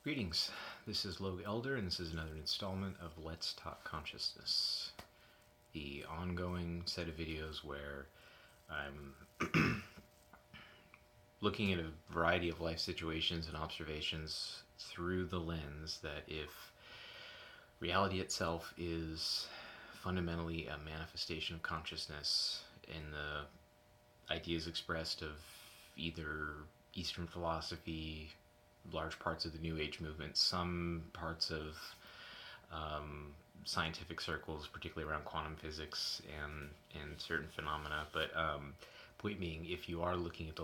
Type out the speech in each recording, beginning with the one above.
Greetings, this is Logue Elder, and this is another installment of Let's Talk Consciousness, the ongoing set of videos where I'm looking at a variety of life situations and observations through the lens that if reality itself is fundamentally a manifestation of consciousness in the ideas expressed of either Eastern philosophy, large parts of the New Age movement, some parts of scientific circles, particularly around quantum physics and certain phenomena. But point being, if you are looking at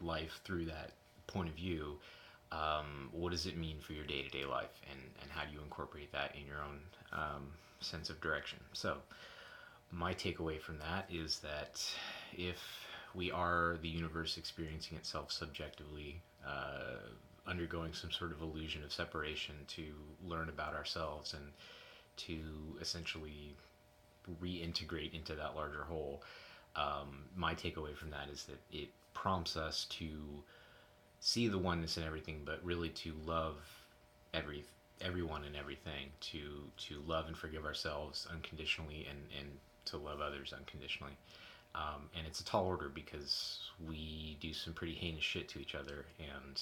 life through that point of view, what does it mean for your day-to-day life, and how do you incorporate that in your own sense of direction? So my takeaway from that is that if we are the universe experiencing itself subjectively, undergoing some sort of illusion of separation to learn about ourselves and to essentially reintegrate into that larger whole, my takeaway from that is that it prompts us to see the oneness in everything, but really to love everyone and everything, to love and forgive ourselves unconditionally, and to love others unconditionally. And it's a tall order because we do some pretty heinous shit to each other, and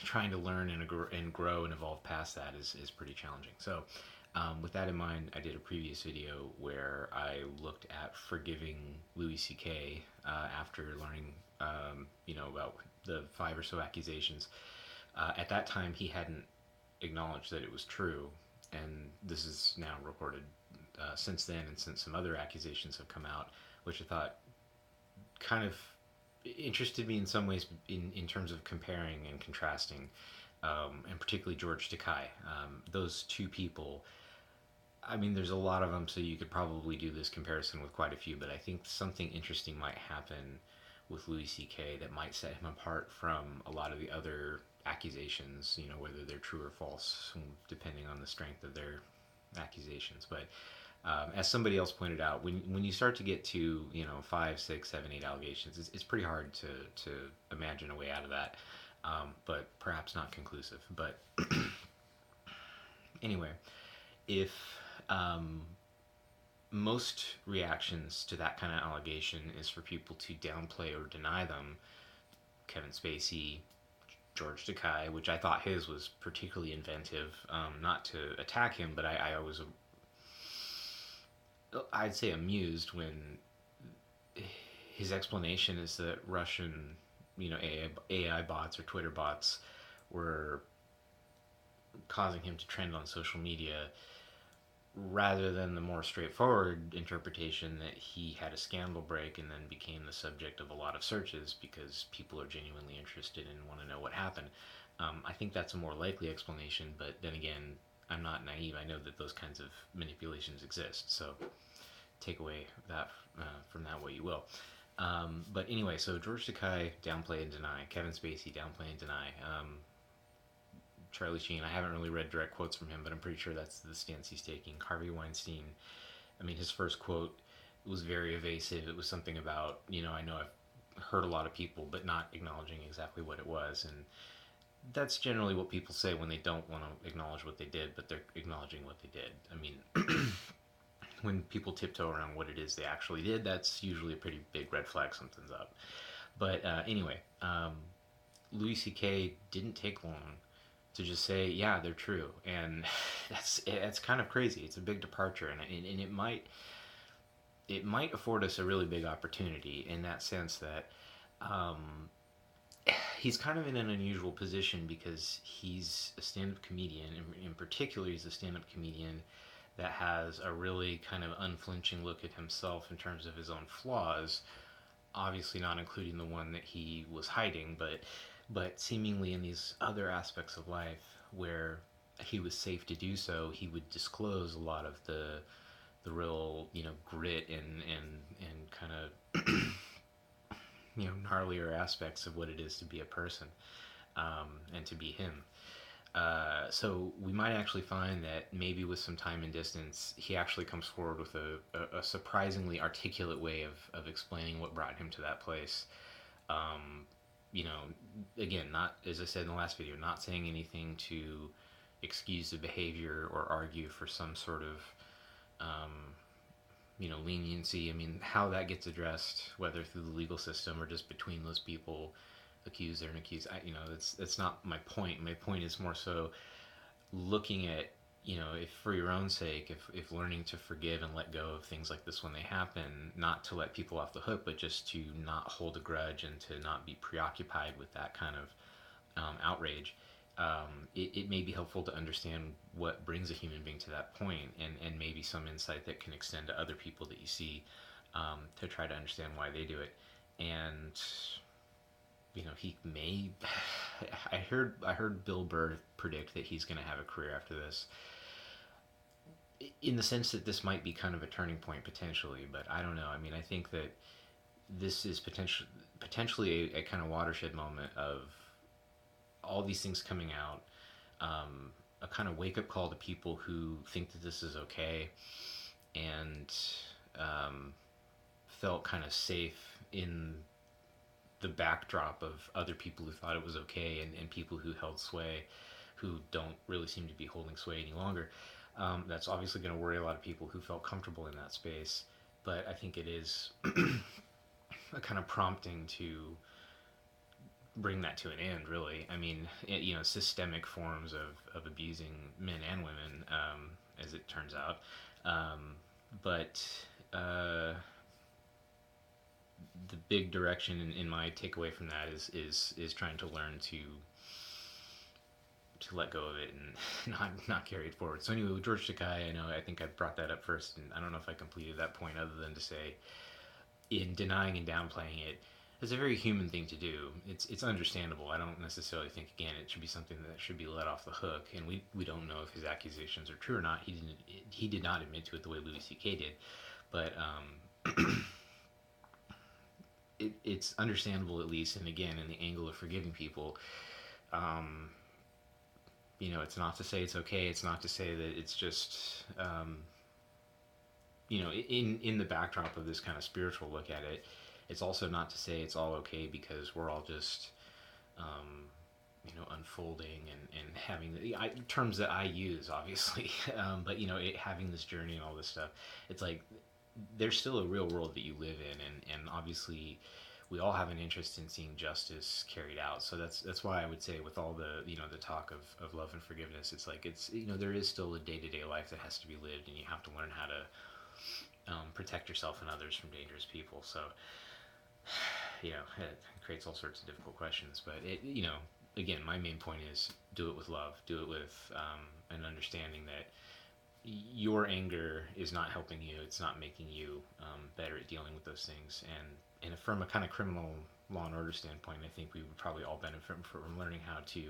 trying to learn and grow and evolve past that is pretty challenging. So with that in mind, I did a previous video where I looked at forgiving Louis C.K. After learning about the 5 or so accusations. At that time, he hadn't acknowledged that it was true, and this is now recorded since then, and since some other accusations have come out, which I thought kind of interested me in some ways in terms of comparing and contrasting, and particularly George Takei. Those two people, I mean, there's a lot of them, so you could probably do this comparison with quite a few, but I think something interesting might happen with Louis C.K. that might set him apart from a lot of the other accusations, whether they're true or false, depending on the strength of their accusations. But as somebody else pointed out, when you start to get to 5, 6, 7, 8 allegations, it's pretty hard to imagine a way out of that, but perhaps not conclusive. But anyway, if most reactions to that kind of allegation is for people to downplay or deny them, Kevin Spacey, George Takei, which I thought his was particularly inventive, not to attack him, but I was I'd say amused when his explanation is that Russian, AI bots or Twitter bots were causing him to trend on social media, rather than the more straightforward interpretation that he had a scandal break and then became the subject of a lot of searches because people are genuinely interested and want to know what happened. I think that's a more likely explanation, but then again, I'm not naive. I know that those kinds of manipulations exist, so take away that from that what you will. But anyway, so George Takei, downplay and deny. Kevin Spacey, downplay and deny. Charlie Sheen, I haven't really read direct quotes from him, but I'm pretty sure that's the stance he's taking. Harvey Weinstein, I mean, his first quote was very evasive. It was something about, I know I've hurt a lot of people, but not acknowledging exactly what it was. And that's generally what people say when they don't want to acknowledge what they did, but they're acknowledging what they did. I mean, when people tiptoe around what it is they actually did, that's usually a pretty big red flag, something's up. But anyway, Louis C.K. didn't take long to just say, yeah, they're true. And that's kind of crazy. It's a big departure, and it might afford us a really big opportunity in that sense that he's kind of in an unusual position because he's a stand-up comedian. In particular, he's a stand-up comedian that has a really kind of unflinching look at himself in terms of his own flaws, obviously not including the one that he was hiding, but seemingly in these other aspects of life where he was safe to do so, he would disclose a lot of the real grit and kind of gnarlier aspects of what it is to be a person, and to be him. So we might actually find that maybe with some time and distance, he actually comes forward with a surprisingly articulate way of explaining what brought him to that place. you know, again, not, as I said in the last video, not saying anything to excuse the behavior or argue for some sort of, um, leniency. I mean, how that gets addressed, whether through the legal system or just between those people, accused and accused, that's not my point. My point is more so looking at, if for your own sake, if learning to forgive and let go of things like this when they happen, not to let people off the hook, but just to not hold a grudge and to not be preoccupied with that kind of outrage. It may be helpful to understand what brings a human being to that point, and maybe some insight that can extend to other people that you see, to try to understand why they do it. And he may. I heard Bill Burr predict that he's going to have a career after this, in the sense that this might be kind of a turning point potentially. But I don't know. I mean, I think that this is potentially a kind of watershed moment of all these things coming out. A kind of wake up call to people who think that this is okay, and felt kind of safe in the backdrop of other people who thought it was okay, and people who held sway who don't really seem to be holding sway any longer. That's obviously going to worry a lot of people who felt comfortable in that space, but I think it is a kind of prompting to bring that to an end, really. I mean, systemic forms of abusing men and women, as it turns out. But the big direction in my takeaway from that is trying to learn to let go of it and not carry it forward. So anyway, with George Takei, I think I brought that up first, and I don't know if I completed that point other than to say, in denying and downplaying it, it's a very human thing to do. It's understandable. I don't necessarily think, again, it should be something that should be let off the hook. And we don't know if his accusations are true or not. He did not admit to it the way Louis C.K. did, but it's understandable, at least. And again, in the angle of forgiving people, it's not to say it's okay. It's not to say that it's just in the backdrop of this kind of spiritual look at it. It's also not to say it's all okay because we're all just, unfolding and having terms that I use, obviously, but having this journey and all this stuff. It's like there's still a real world that you live in, and obviously we all have an interest in seeing justice carried out. So that's why I would say, with all the the talk of love and forgiveness, it's like there is still a day-to-day life that has to be lived, and you have to learn how to protect yourself and others from dangerous people. So it creates all sorts of difficult questions. But again, my main point is, do it with love, do it with an understanding that your anger is not helping you, it's not making you better at dealing with those things. And from a kind of criminal law and order standpoint, I think we would probably all benefit from learning how to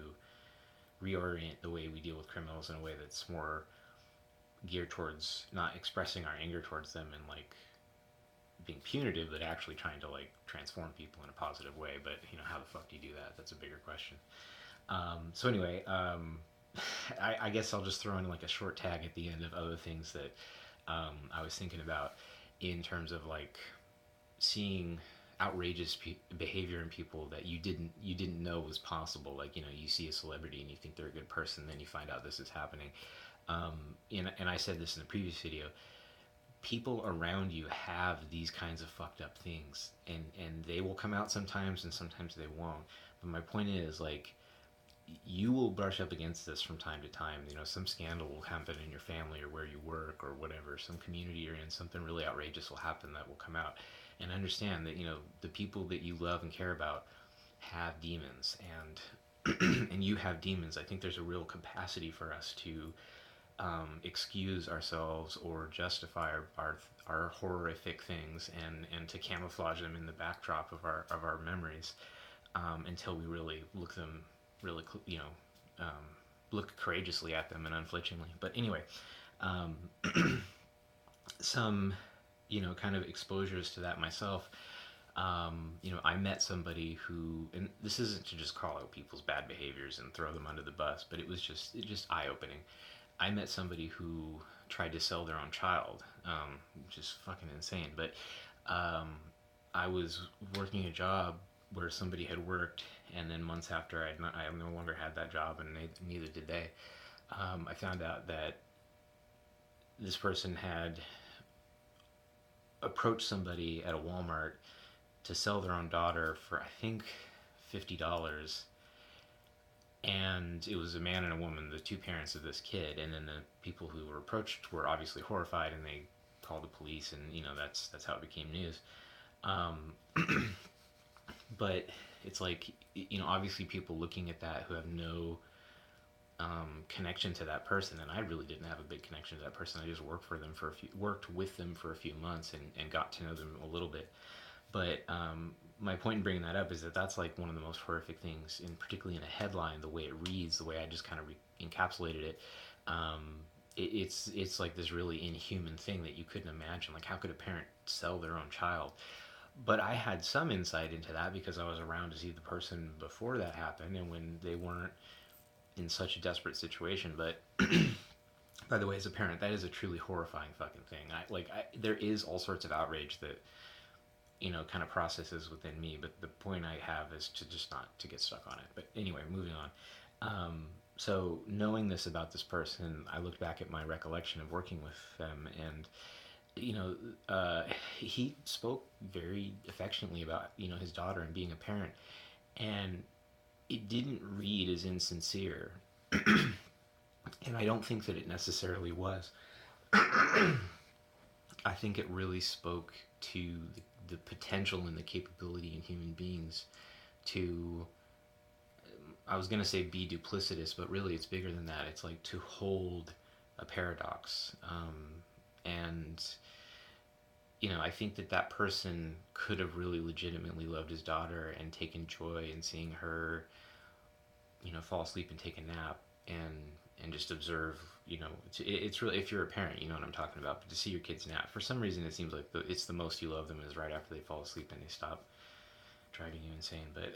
reorient the way we deal with criminals in a way that's more geared towards not expressing our anger towards them and like being punitive, but actually trying to like transform people in a positive way. But how the fuck do you do that? That's a bigger question. So anyway, I guess I'll just throw in like a short tag at the end of other things that I was thinking about in terms of like seeing outrageous behavior in people that you didn't know was possible. Like you see a celebrity and you think they're a good person, then you find out this is happening. And I said this in the previous video. People around you have these kinds of fucked up things, and they will come out sometimes, and sometimes they won't. But my point is, like, you will brush up against this from time to time. Some scandal will happen in your family or where you work or whatever, some community you're in, something really outrageous will happen that will come out. And understand that the people that you love and care about have demons, and and you have demons. I think there's a real capacity for us to excuse ourselves or justify our horrific things, and to camouflage them in the backdrop of our memories, until we really look them really look courageously at them and unflinchingly. But anyway, some kind of exposures to that myself. I met somebody who, and this isn't to just call out people's bad behaviors and throw them under the bus, but it was just eye-opening. I met somebody who tried to sell their own child, which is fucking insane. But I was working a job where somebody had worked, and then months after I no longer had that job, and neither did they. I found out that this person had approached somebody at a Walmart to sell their own daughter for, I think, $50. And it was a man and a woman, the two parents of this kid. And then the people who were approached were obviously horrified, and they called the police, and that's how it became news. Um, but it's like, obviously people looking at that who have no connection to that person, and I really didn't have a big connection to that person. I just worked with them for a few months, and got to know them a little bit. But my point in bringing that up is that that's like one of the most horrific things, and particularly in a headline, the way it reads, the way I just kind of encapsulated it. It's like this really inhuman thing that you couldn't imagine. Like, how could a parent sell their own child? But I had some insight into that because I was around to see the person before that happened, and when they weren't in such a desperate situation. But by the way, as a parent, that is a truly horrifying fucking thing. There is all sorts of outrage that kind of processes within me. But the point I have is to just not to get stuck on it. But anyway, moving on. So knowing this about this person, I looked back at my recollection of working with them, and he spoke very affectionately about his daughter and being a parent, and it didn't read as insincere, and I don't think that it necessarily was. I think it really spoke to the potential and the capability in human beings to, I was going to say be duplicitous, but really it's bigger than that. It's like to hold a paradox. And, I think that person could have really legitimately loved his daughter and taken joy in seeing her, fall asleep and take a nap, and just observe. It's really, if you're a parent, you know what I'm talking about. But to see your kids nap, for some reason, it seems like it's the most you love them is right after they fall asleep and they stop driving you insane. But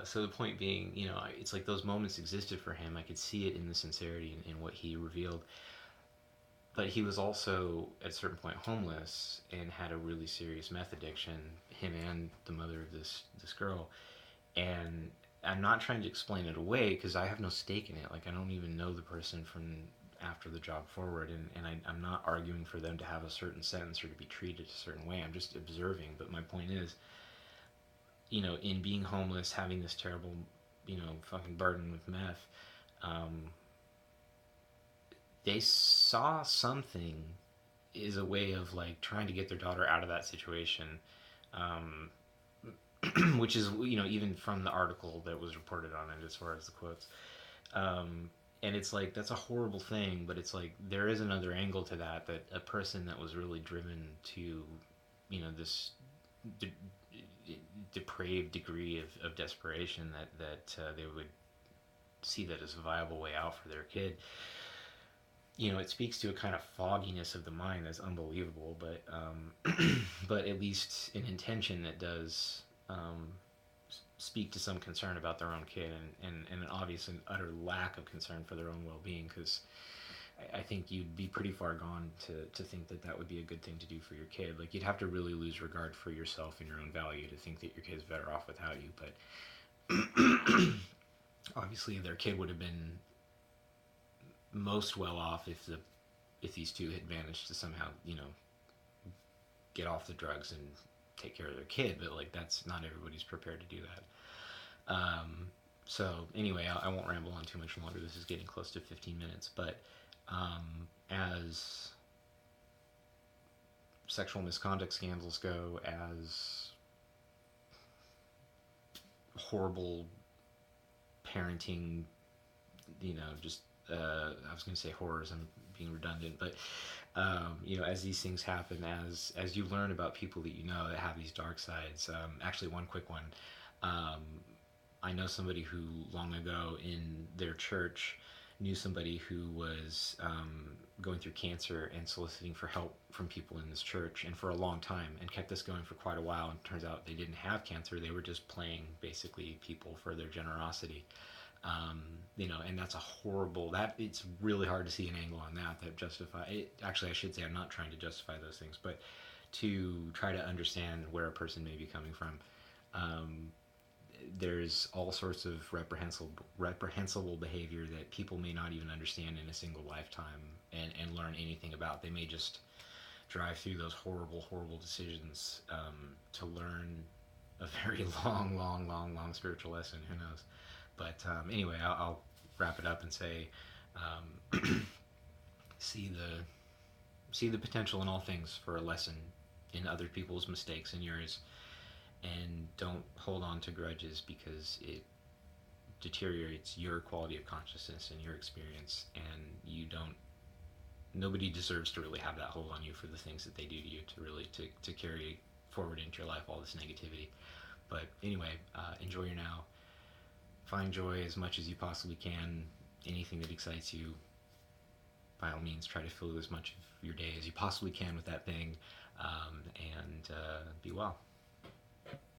so the point being, it's like those moments existed for him. I could see it in the sincerity in what he revealed. But he was also at a certain point homeless and had a really serious meth addiction. Him and the mother of this girl, and I'm not trying to explain it away because I have no stake in it. Like, I don't even know the person from after the job forward, and I'm not arguing for them to have a certain sentence or to be treated a certain way. I'm just observing. But my point is, in being homeless, having this terrible, fucking burden with meth, they saw something is a way of like trying to get their daughter out of that situation. Um, which is, even from the article that was reported on it, as far as the quotes. And it's like, that's a horrible thing, but it's like there is another angle to that a person that was really driven to this de- depraved degree of desperation, that they would see that as a viable way out for their kid. It speaks to a kind of fogginess of the mind that's unbelievable, but but at least an intention that does speak to some concern about their own kid, and an obvious and utter lack of concern for their own well-being, because I think you'd be pretty far gone to think that would be a good thing to do for your kid. Like, you'd have to really lose regard for yourself and your own value to think that your kid's better off without you. But obviously their kid would have been most well off if these two had managed to somehow get off the drugs and take care of their kid. But like, that's not everybody's prepared to do that. So anyway, I won't ramble on too much longer. This is getting close to 15 minutes. But as sexual misconduct scandals go, as horrible parenting, just I was going to say horrors, I'm being redundant, but as these things happen, as you learn about people that that have these dark sides. Actually, one quick one. I know somebody who long ago in their church knew somebody who was going through cancer and soliciting for help from people in this church, and for a long time, and kept this going for quite a while. And it turns out they didn't have cancer; they were just playing basically people for their generosity. And that's a horrible. That it's really hard to see an angle on that justify it. Actually, I should say I'm not trying to justify those things, but to try to understand where a person may be coming from. Um, there's all sorts of reprehensible behavior that people may not even understand in a single lifetime and learn anything about. They may just drive through those horrible decisions to learn a very long spiritual lesson. Who knows? But anyway, I'll wrap it up and say, see the see the potential in all things for a lesson in other people's mistakes and yours, and don't hold on to grudges because it deteriorates your quality of consciousness and your experience, and you don't nobody deserves to really have that hold on you for the things that they do to you to really to carry forward into your life all this negativity. But anyway, enjoy your now, find joy as much as you possibly can. Anything that excites you, by all means, try to fill as much of your day as you possibly can with that thing, and be well.